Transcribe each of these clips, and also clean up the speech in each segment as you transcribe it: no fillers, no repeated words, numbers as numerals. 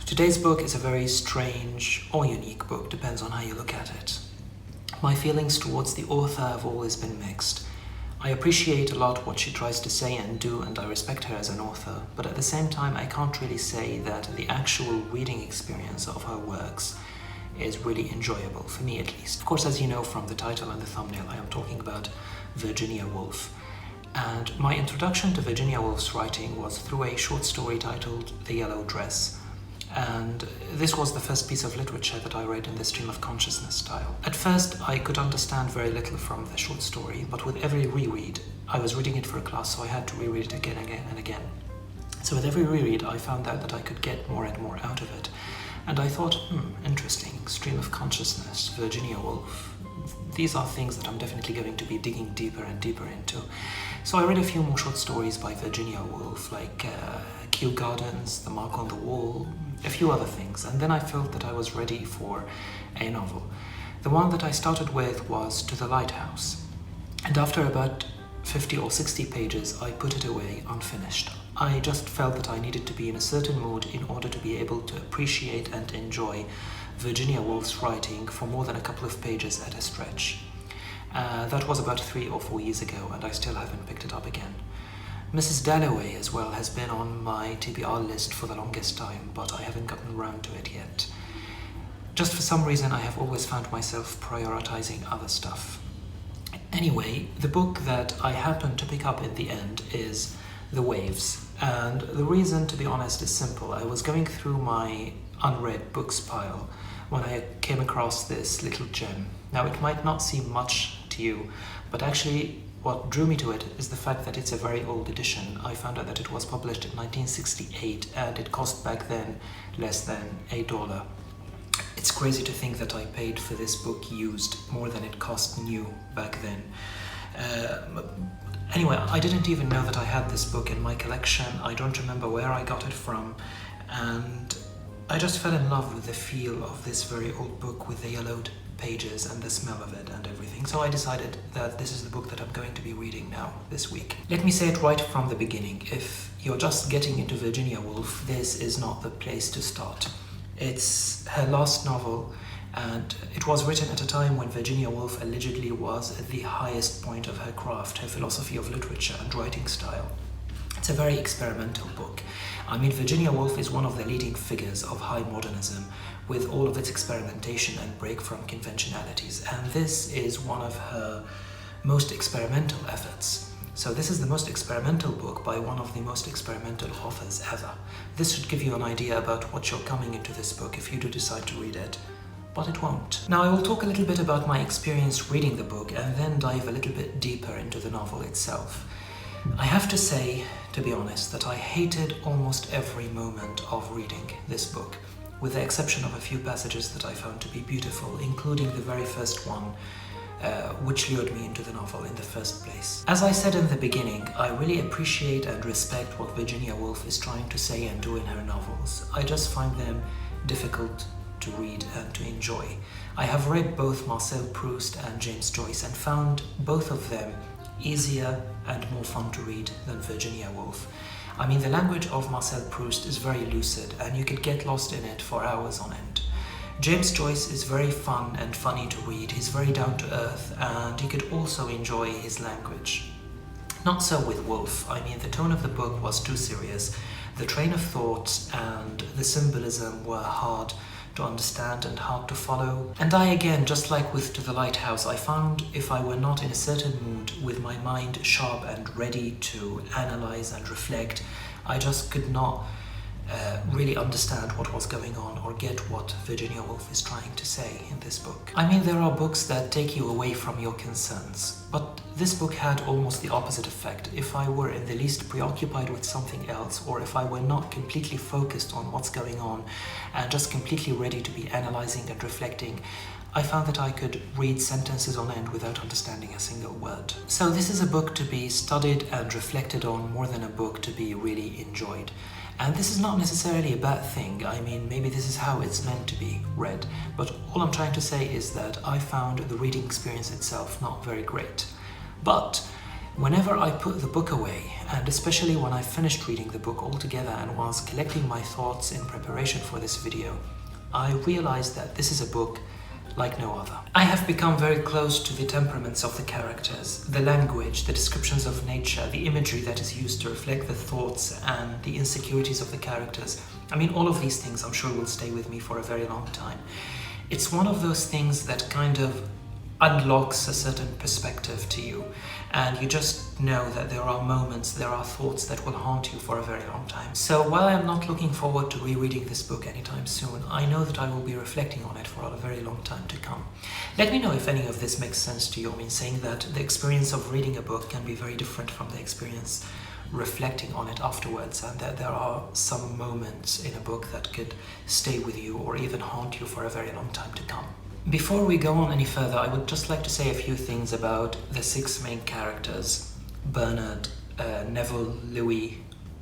Today's book is a very strange or unique book, depends on how you look at it. My feelings towards the author have always been mixed. I appreciate a lot what she tries to say and do, and I respect her as an author, but at the same time I can't really say that the actual reading experience of her works is really enjoyable, for me at least. Of course, as you know from the title and the thumbnail, I am talking about Virginia Woolf. And my introduction to Virginia Woolf's writing was through a short story titled The Yellow Dress. And this was the first piece of literature that I read in the stream of consciousness style. At first, I could understand very little from the short story, but with every reread, I was reading it for a class, so I had to reread it again and again. So with every reread, I found out that I could get more and more out of it. And I thought, interesting, stream of consciousness, Virginia Woolf. These are things that I'm definitely going to be digging deeper and deeper into. So I read a few more short stories by Virginia Woolf, like Kew Gardens, The Mark on the Wall, a few other things, and then I felt that I was ready for a novel. The one that I started with was To the Lighthouse, and after about 50 or 60 pages, I put it away unfinished. I just felt that I needed to be in a certain mood in order to be able to appreciate and enjoy Virginia Woolf's writing for more than a couple of pages at a stretch. That was about 3 or 4 years ago, and I still haven't picked it up again. Mrs. Dalloway as well has been on my TBR list for the longest time, but I haven't gotten around to it yet. Just for some reason, I have always found myself prioritizing other stuff. Anyway, the book that I happened to pick up in the end is The Waves, and the reason, to be honest, is simple. I was going through my unread books pile when I came across this little gem. Now, it might not seem much to you, but actually what drew me to it is the fact that it's a very old edition. I found out that it was published in 1968 and it cost back then less than $1. It's crazy to think that I paid for this book used more than it cost new back then. Anyway, I didn't even know that I had this book in my collection. I don't remember where I got it from, and I just fell in love with the feel of this very old book with the yellowed pages and the smell of it and everything. So I decided that this is the book that I'm going to be reading now this week. Let me say it right from the beginning. If you're just getting into Virginia Woolf, this is not the place to start. It's her last novel, and it was written at a time when Virginia Woolf allegedly was at the highest point of her craft, her philosophy of literature and writing style. It's a very experimental book. I mean, Virginia Woolf is one of the leading figures of high modernism, with all of its experimentation and break from conventionalities, and this is one of her most experimental efforts. So this is the most experimental book by one of the most experimental authors ever. This should give you an idea about what you're coming into this book if you do decide to read it, but it won't. Now, I will talk a little bit about my experience reading the book and then dive a little bit deeper into the novel itself. I have to say, to be honest, that I hated almost every moment of reading this book, with the exception of a few passages that I found to be beautiful, including the very first one, which lured me into the novel in the first place. As I said in the beginning, I really appreciate and respect what Virginia Woolf is trying to say and do in her novels. I just find them difficult to read and to enjoy. I have read both Marcel Proust and James Joyce and found both of them easier and more fun to read than Virginia Woolf. I mean, the language of Marcel Proust is very lucid and you could get lost in it for hours on end. James Joyce is very fun and funny to read. He's very down to earth and you could also enjoy his language. Not so with Woolf. I mean, the tone of the book was too serious. The train of thought and the symbolism were hard to understand and hard to follow. And I again, just like with To the Lighthouse, I found if I were not in a certain mood with my mind sharp and ready to analyze and reflect, I just could not really understand what was going on or get what Virginia Woolf is trying to say in this book. I mean, there are books that take you away from your concerns, but this book had almost the opposite effect. If I were in the least preoccupied with something else, or if I were not completely focused on what's going on and just completely ready to be analyzing and reflecting, I found that I could read sentences on end without understanding a single word. So this is a book to be studied and reflected on more than a book to be really enjoyed. And this is not necessarily a bad thing. I mean, maybe this is how it's meant to be read. But all I'm trying to say is that I found the reading experience itself not very great. But Whenever I put the book away, and especially when I finished reading the book altogether and was collecting my thoughts in preparation for this video, I realized that this is a book like no other. I have become very close to the temperaments of the characters, the language, the descriptions of nature, the imagery that is used to reflect the thoughts and the insecurities of the characters. I mean, all of these things I'm sure will stay with me for a very long time. It's one of those things that kind of unlocks a certain perspective to you, and you just know that there are moments, there are thoughts that will haunt you for a very long time. So while I'm not looking forward to rereading this book anytime soon, I know that I will be reflecting on it for a very long time to come. Let me know if any of this makes sense to you. I mean, saying that the experience of reading a book can be very different from the experience reflecting on it afterwards, and that there are some moments in a book that could stay with you or even haunt you for a very long time to come. Before we go on any further, I would just like to say a few things about the 6 main characters: Bernard, Neville, Louis,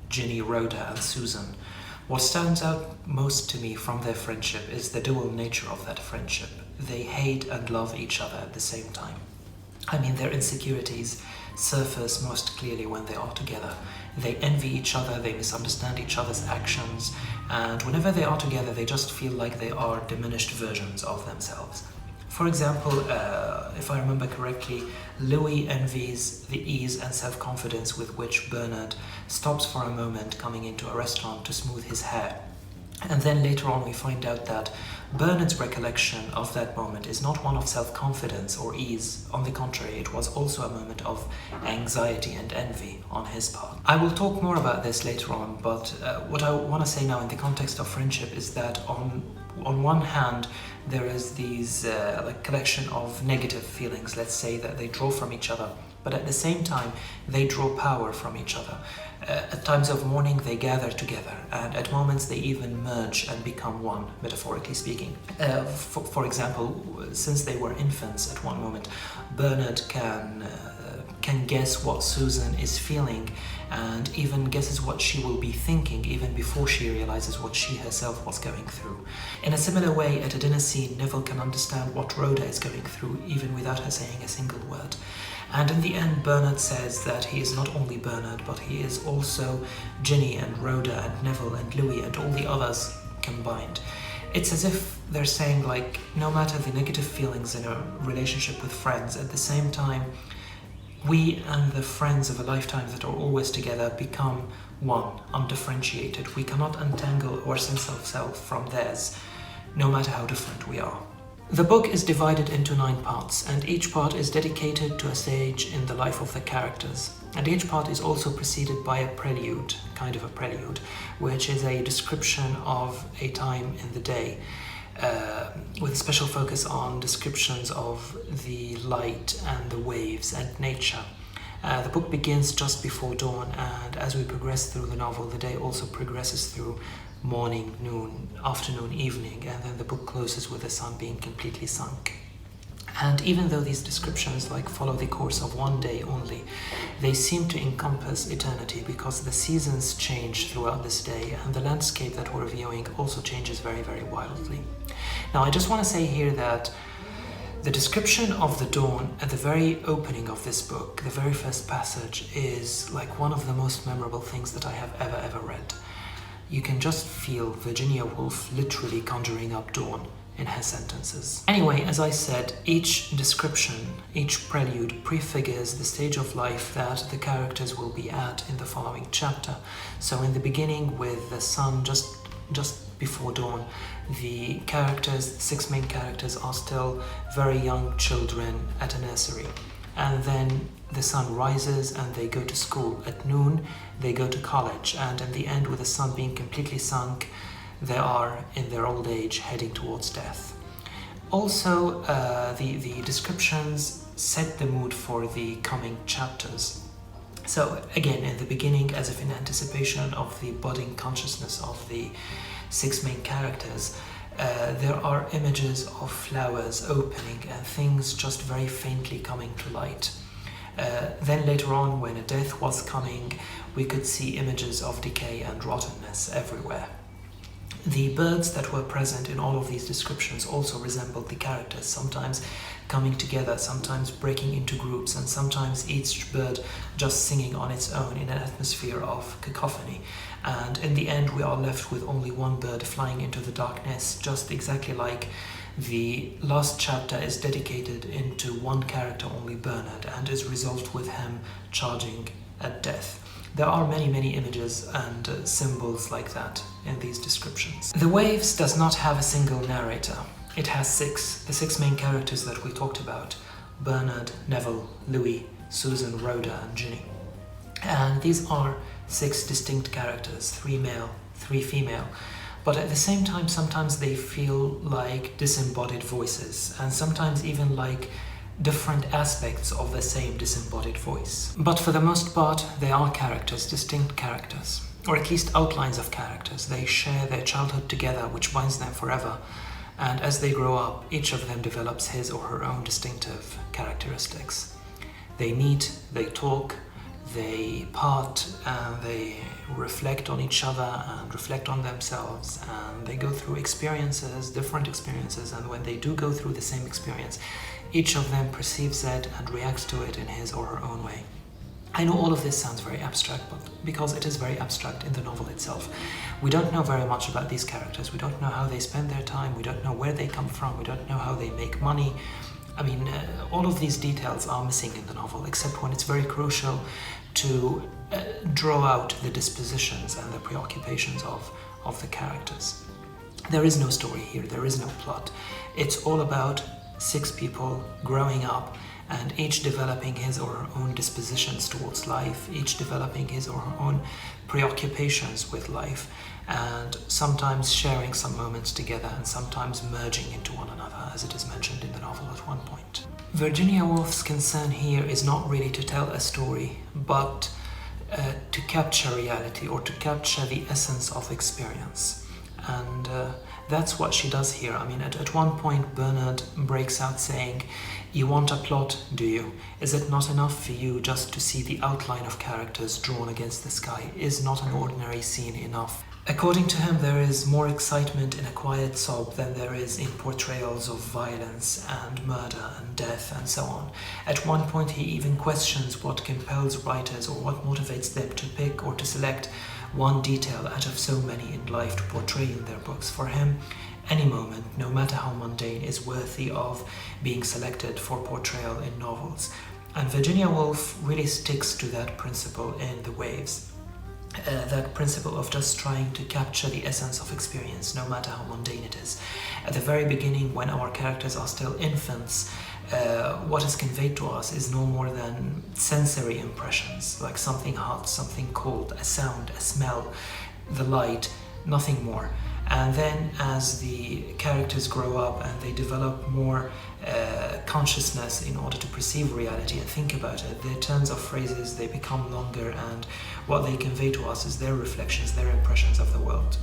Ginny, Rhoda, and Susan. What stands out most to me from their friendship is the dual nature of that friendship. They hate and love each other at the same time. I mean, their insecurities surface most clearly when they are together. They envy each other, they misunderstand each other's actions, and whenever they are together, they just feel like they are diminished versions of themselves. For example, if I remember correctly, Louis envies the ease and self-confidence with which Bernard stops for a moment coming into a restaurant to smooth his hair. And then later on we find out that Bernard's recollection of that moment is not one of self-confidence or ease. On the contrary, it was also a moment of anxiety and envy on his part. I will talk more about this later on, but what I want to say now in the context of friendship is that on one hand, there is these collection of negative feelings, let's say, that they draw from each other, but at the same time, they draw power from each other. At times of mourning, they gather together, and at moments they even merge and become one, metaphorically speaking. For example, since they were infants at one moment, Bernard can guess what Susan is feeling, and even guesses what she will be thinking even before she realizes what she herself was going through. In a similar way, at a dinner scene, Neville can understand what Rhoda is going through even without her saying a single word. And in the end, Bernard says that he is not only Bernard, but he is also Ginny and Rhoda and Neville and Louis and all the others combined. It's as if they're saying, like, no matter the negative feelings in a relationship with friends, at the same time, we and the friends of a lifetime that are always together become one, undifferentiated. We cannot untangle our sense of self from theirs, no matter how different we are. The book is divided into 9 parts, and each part is dedicated to a stage in the life of the characters. And each part is also preceded by a prelude, kind of a prelude, which is a description of a time in the day, with a special focus on descriptions of the light and the waves and nature. The book begins just before dawn, and as we progress through the novel, the day also progresses through morning, noon, afternoon, evening, and then the book closes with the sun being completely sunk. And even though these descriptions follow the course of one day only, they seem to encompass eternity, because the seasons change throughout this day, and the landscape that we're viewing also changes very, very wildly. Now, I just want to say here that the description of the dawn at the very opening of this book, the very first passage, is like one of the most memorable things that I have ever read. You can just feel Virginia Woolf literally conjuring up dawn in her sentences. Anyway, as I said, each description, each prelude prefigures the stage of life that the characters will be at in the following chapter. So in the beginning, with the sun just before dawn, the characters, the 6 main characters, are still very young children at a nursery. And then the sun rises and they go to school. At noon, they go to college. And in the end, with the sun being completely sunk, they are, in their old age, heading towards death. Also, the descriptions set the mood for the coming chapters. So again, in the beginning, as if in anticipation of the budding consciousness of the 6 main characters, there are images of flowers opening and things just very faintly coming to light. Then later on, when a death was coming, we could see images of decay and rottenness everywhere. The birds that were present in all of these descriptions also resembled the characters, sometimes coming together, sometimes breaking into groups, and sometimes each bird just singing on its own in an atmosphere of cacophony. And in the end, we are left with only one bird flying into the darkness, just exactly like the last chapter is dedicated into one character only, Bernard, and is resolved with him charging at death. There are many images and symbols like that in these descriptions. The Waves does not have a single narrator. It has the six main characters that we talked about: Bernard, Neville, Louis, Susan, Rhoda, and Ginny. And these are 6 distinct characters, 3 male, 3 female. But at the same time, sometimes they feel like disembodied voices, and sometimes even like different aspects of the same disembodied voice. But for the most part, they are characters, distinct characters, or at least outlines of characters. They share their childhood together, which binds them forever, and as they grow up, each of them develops his or her own distinctive characteristics. They meet, they talk, they part, and they reflect on each other and reflect on themselves, and they go through experiences, different experiences, and when they do go through the same experience, each of them perceives it and reacts to it in his or her own way. I know all of this sounds very abstract, but because it is very abstract in the novel itself. We don't know very much about these characters. We don't know how they spend their time. We don't know where they come from. We don't know how they make money. I mean, all of these details are missing in the novel, except when it's very crucial to draw out the dispositions and the preoccupations of the characters. There is no story here. There is no plot. It's all about 6 people growing up, and each developing his or her own dispositions towards life, each developing his or her own preoccupations with life, and sometimes sharing some moments together and sometimes merging into one another, as it is mentioned in the novel at one point. Virginia Woolf's concern here is not really to tell a story, but to capture reality, or to capture the essence of experience. And that's what she does here. I mean, at one point, Bernard breaks out saying, "You want a plot, do you? Is it not enough for you just to see the outline of characters drawn against the sky? Is not an ordinary scene enough?" According to him, there is more excitement in a quiet sob than there is in portrayals of violence and murder and death and so on. At one point, he even questions what compels writers, or what motivates them to pick or to select one detail out of so many in life to portray in their books. For him, any moment, no matter how mundane, is worthy of being selected for portrayal in novels. And Virginia Woolf really sticks to that principle in The Waves. That principle of just trying to capture the essence of experience, no matter how mundane it is. At the very beginning, when our characters are still infants, what is conveyed to us is no more than sensory impressions, like something hot, something cold, a sound, a smell, the light, nothing more. And then as the characters grow up and they develop more consciousness in order to perceive reality and think about it, their turns of phrases, they become longer, and what they convey to us is their reflections, their impressions of the world,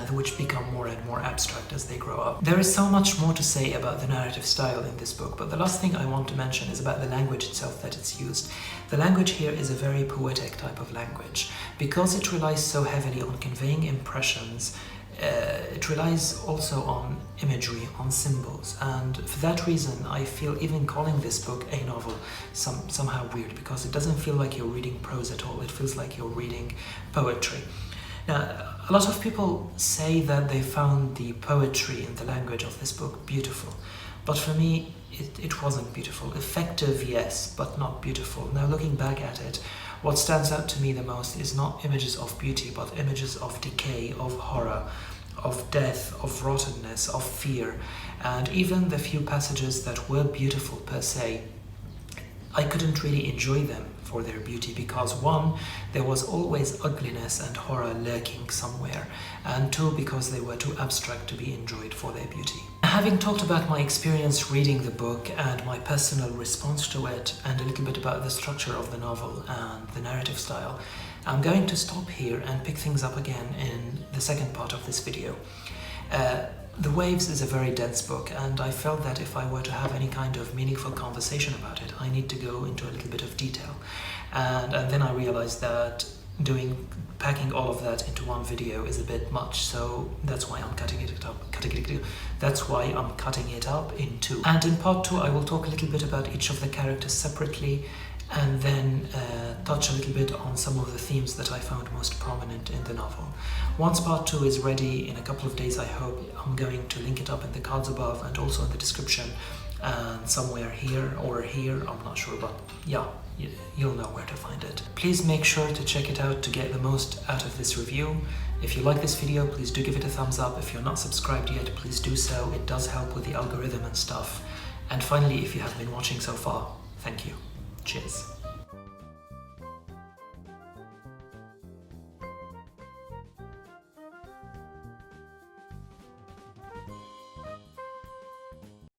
which become more and more abstract as they grow up. There is so much more to say about the narrative style in this book, but the last thing I want to mention is about the language itself that it's used. The language here is a very poetic type of language. Because it relies so heavily on conveying impressions, it relies also on imagery, on symbols, and for that reason I feel even calling this book a novel somehow weird, because it doesn't feel like you're reading prose at all. It feels like you're reading poetry. Now, a lot of people say that they found the poetry in the language of this book beautiful, but for me it wasn't beautiful. Effective, yes, but not beautiful. Now, looking back at it, what stands out to me the most is not images of beauty, but images of decay, of horror, of death, of rottenness, of fear. And even the few passages that were beautiful per se, I couldn't really enjoy them for their beauty, because 1, there was always ugliness and horror lurking somewhere, and 2, because they were too abstract to be enjoyed for their beauty. Having talked about my experience reading the book and my personal response to it, and a little bit about the structure of the novel and the narrative style, I'm going to stop here and pick things up again in the second part of this video. The Waves is a very dense book, and I felt that if I were to have any kind of meaningful conversation about it, I need to go into a little bit of detail. And then I realized that packing all of that into one video is a bit much, so that's why I'm cutting it up. That's why I'm cutting it up in two. And in part 2, I will talk a little bit about each of the characters separately, and then touch a little bit on some of the themes that I found most prominent in the novel. Once part 2 is ready, in a couple of days I hope, I'm going to link it up in the cards above and also in the description, and somewhere here or here, I'm not sure, but yeah, you'll know where to find it. Please make sure to check it out to get the most out of this review. If you like this video, please do give it a thumbs up. If you're not subscribed yet, please do so. It does help with the algorithm and stuff. And finally, if you have been watching so far, thank you. Cheers.